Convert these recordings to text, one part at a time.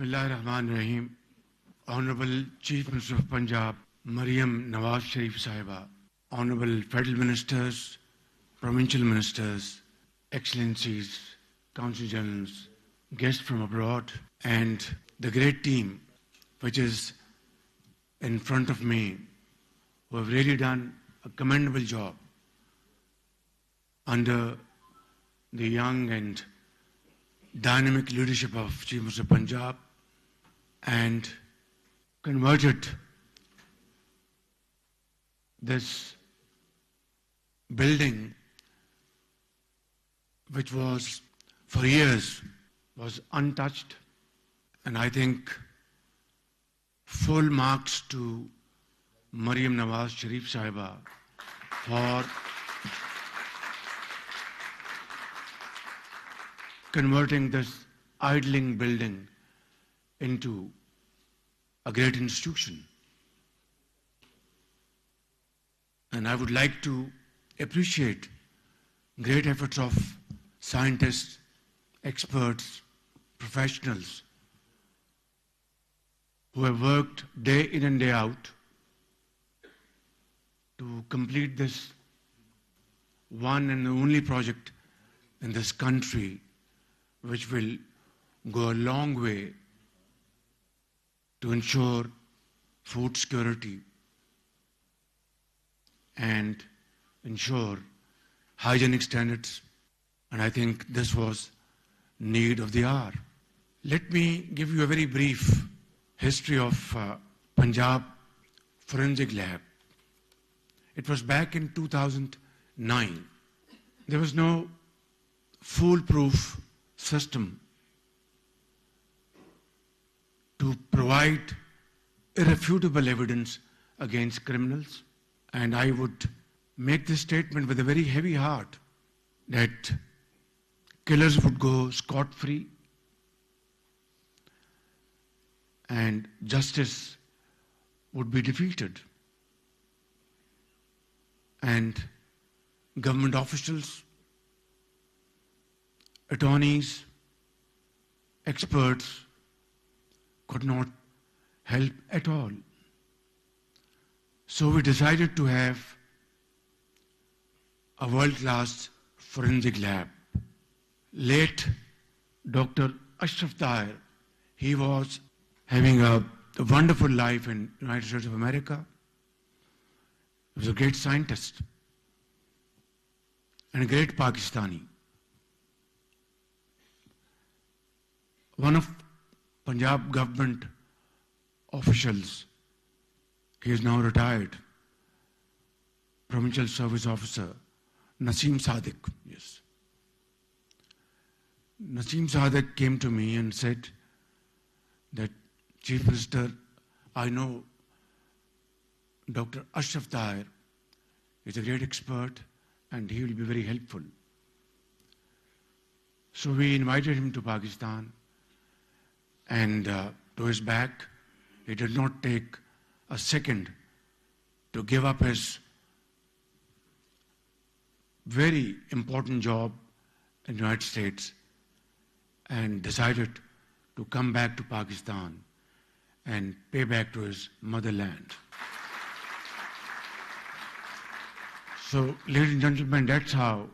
Bismillahirrahmanirrahim. Honorable Chief Minister of Punjab, Maryam Nawaz Sharif Sahiba, Honorable Federal Ministers, Provincial Ministers, Excellencies, Council Generals, guests from abroad, and the great team which is in front of me, who have really done a commendable job under the young and dynamic leadership of Chief Minister of Punjab, and converted this building, which was for years was untouched, and I think full marks to Maryam Nawaz Sharif Sahiba for converting this idling building into a great institution. And I would like to appreciate great efforts of scientists, experts, professionals who have worked day in and day out to complete this one and only project in this country, which will go a long way to ensure food security and ensure hygienic standards. And I think this was need of the hour. Let me give you a very brief history of Punjab Forensic Lab. It was back in 2009. There was no foolproof system to provide irrefutable evidence against criminals. And I would make this statement with a very heavy heart that killers would go scot-free and justice would be defeated. And government officials, attorneys, experts could not help at all. So we decided to have a world-class forensic lab. Late Dr. Ashraf Tahir, he was having a wonderful life in the United States of America. He was a great scientist and a great Pakistani. One of Punjab government officials, he is now retired, Provincial Service Officer, Naseem Sadiq, yes. Naseem Sadiq came to me and said that, Chief Minister, I know Dr. Ashraf Tahir is a great expert and he will be very helpful. So we invited him to Pakistan, and to his back, he did not take a second to give up his very important job in the United States and decided to come back to Pakistan and pay back to his motherland. So, ladies and gentlemen, that's how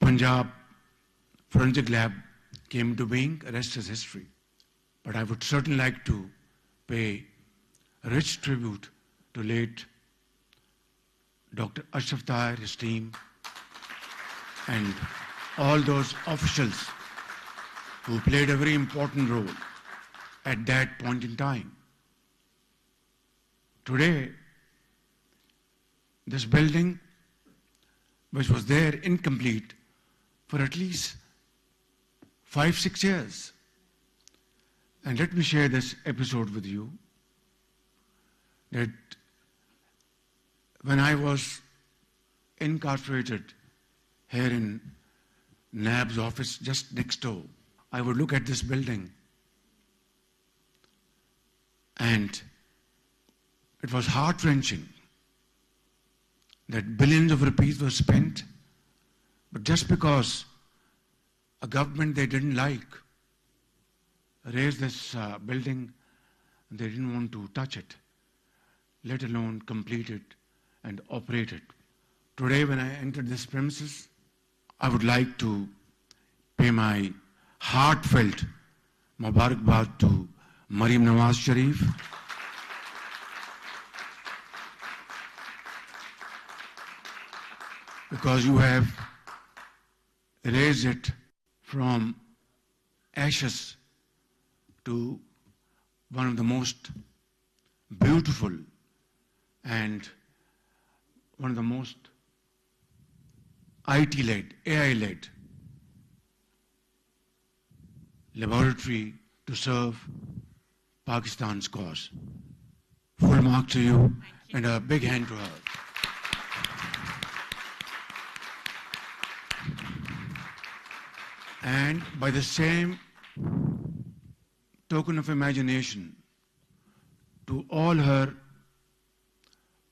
Punjab Forensic Lab came into being. The rest is history. But I would certainly like to pay a rich tribute to late Dr. Ashraf Tahir, his team, and all those officials who played a very important role at that point in time. Today, this building, which was there incomplete for at least 5-6 years. And let me share this episode with you, that when I was incarcerated here in NAB's office just next door, I would look at this building and it was heart-wrenching that billions of rupees were spent, but just because a government they didn't like, raise this building. They didn't want to touch it, let alone complete it and operate it. Today, when I entered this premises, I would like to pay my heartfelt Mubarakbad to Maryam Nawaz Sharif, because you have raised it from ashes to one of the most beautiful and one of the most IT-led, AI-led laboratory to serve Pakistan's cause. Full mark to you and a big hand to her. And by the same token of imagination, to all her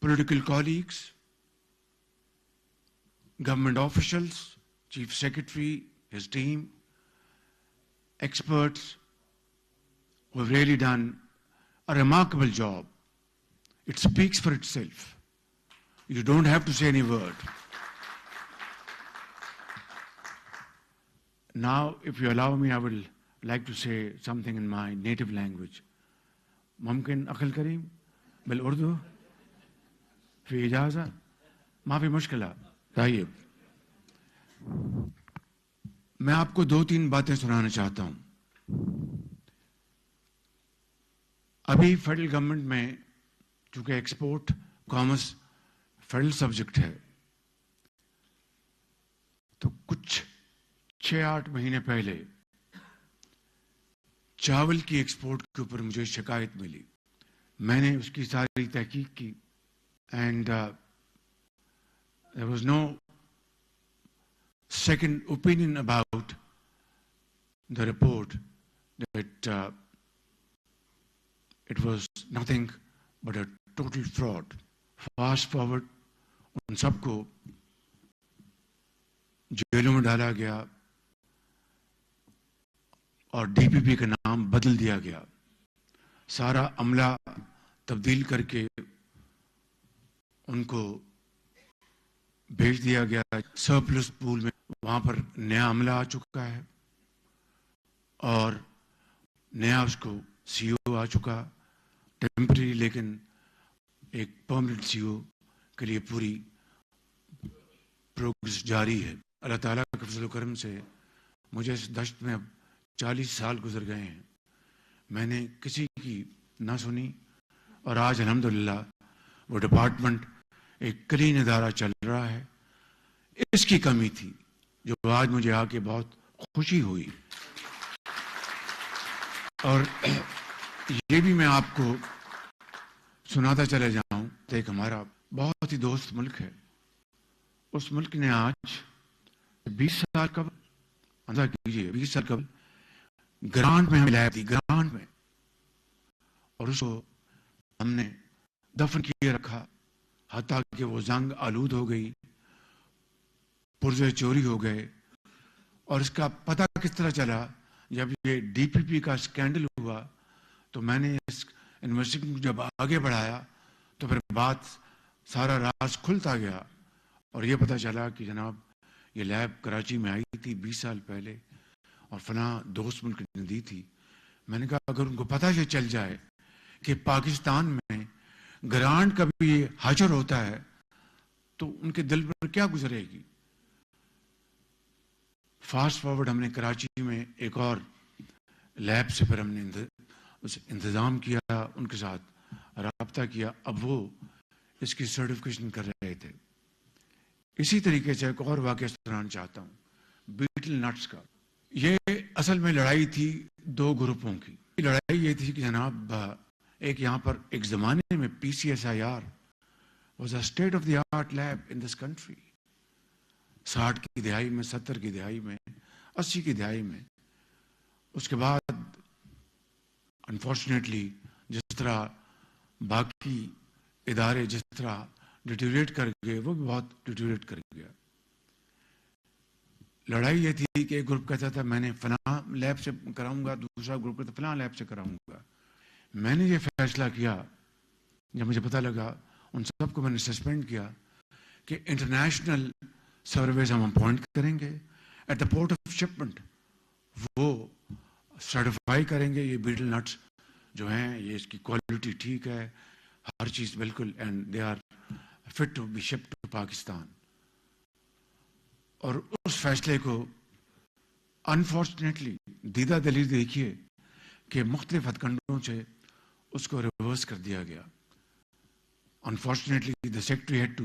political colleagues, government officials, Chief Secretary, his team, experts who have really done a remarkable job. It speaks for itself. You don't have to say any word. Now, if you allow me, I would like to say something in my native language. ممكن أخل كريم بالأردو في إجازة ما في مشكلة. طيب میں آپ کو 2-3 باتیں سنانا چاہتا ہوں. ابھی فیڈرل گورنمنٹ میں چونکہ ایکسپورٹ کامرس فیڈرل سبجیکٹ ہے تو کچھ 6-8 مہینے پہلے چاول کی ایکسپورٹ کے اوپر مجھے شکایت ملی. میں نے اس کی ساری تحقیق کی and there was no second opinion about the report, that it was nothing but a total fraud. Fast forward, ان سب کو جیلوں میں ڈالا گیا اور ڈی پی پی کا نام بدل دیا گیا. سارا عملہ تبدیل کر کے ان کو بھیج دیا گیا سرپلس پول میں. وہاں پر نیا عملہ آ چکا ہے اور نیا اس کو سی او آ چکا ٹیمپرری, لیکن ایک پرماننٹ سی او کے لیے پوری پروگرس جاری ہے. اللہ تعالیٰ کے فضل و کرم سے مجھے اس دشت میں اب 40 سال گزر گئے ہیں, میں نے کسی کی نہ سنی, اور آج الحمدللہ وہ ڈپارٹمنٹ ایک کلین ادارہ چل رہا ہے. اس کی کمی تھی جو آج مجھے آ کے بہت خوشی ہوئی. اور یہ بھی میں آپ کو سناتا چلے جاؤں, ایک ہمارا بہت ہی دوست ملک ہے, اس ملک نے آج 20 سال قبل, اندازہ کیجیے 20 سال قبل گرانٹ میں ہمیں لائے تھی, گرانٹ میں, اور اس کو ہم نے دفن کیے رکھا حتیٰ کہ وہ زنگ آلود ہو گئی, پرزے چوری ہو گئے. اور اس کا پتہ کس طرح چلا, جب یہ ڈی پی پی کا اسکینڈل ہوا تو میں نے اس انویسٹیگیشن کو جب آگے بڑھایا تو پھر بات سارا راز کھلتا گیا اور یہ پتہ چلا کہ جناب یہ لیب کراچی میں آئی تھی 20 سال پہلے اور فلاں دوست ملک نے دی تھی. میں نے کہا اگر ان کو پتہ یہ چل جائے کہ پاکستان میں گرانٹ کا بھی حجر ہوتا ہے تو ان کے دل پر کیا گزرے گی. فاسٹ فارورڈ ہم نے کراچی میں ایک اور لیب سے پھر ہم نے انتظام کیا, ان کے ساتھ رابطہ کیا, اب وہ اس کی سرٹیفکیشن کر رہے تھے. اسی طریقے سے ایک اور واقعہ سنانا چاہتا ہوں بیٹل نٹس کا. یہ اصل میں لڑائی تھی 2 گروپوں کی. لڑائی یہ تھی کہ جناب ایک یہاں پر ایک زمانے میں P C S I R was a state of the art lab in this country. 60 کی دہائی میں, 70 کی دہائی میں, 80 کی دہائی میں. اس کے بعد انفارچونیٹلی جس طرح باقی ادارے جس طرح ڈیٹیریٹ کر گئے وہ بھی بہت ڈیٹیریٹ کر گیا. لڑائی یہ تھی کہ ایک گروپ کہتا تھا میں نے فلاں لیب سے کراؤں گا، دوسرا گروپ کہتا فلاں لیب سے کراؤں گا. میں نے یہ فیصلہ کیا جب مجھے پتہ لگا، ان سب کو میں نے سسپینڈ کیا کہ انٹرنیشنل سرویز ہم اپوائنٹ کریں گے at the port of shipment. وہ سرٹیفائی کریں گے یہ بیٹل نٹس جو ہیں یہ اس کی کوالٹی ٹھیک ہے، ہر چیز بالکل، and they are fit to be ship to Pakistan. اور اس فیصلے کو انفارچونیٹلی دیدہ دلیل دیکھیے کہ مختلف ہتھ کنڈوں سے اس کو ریورس کر دیا گیا. Unfortunately, the secretary had to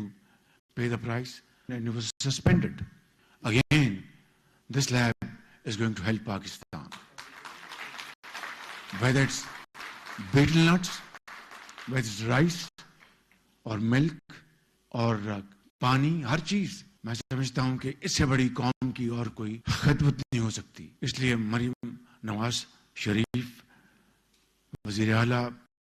pay the price and he was suspended. Again, this lab is going to help Pakistan. Whether it's betel nuts, whether it's rice or milk or پانی، ہر چیز میں سمجھتا ہوں کہ اس سے بڑی قوم کی اور کوئی خدمت نہیں ہو سکتی. اس لیے مریم نواز شریف وزیر اعلیٰ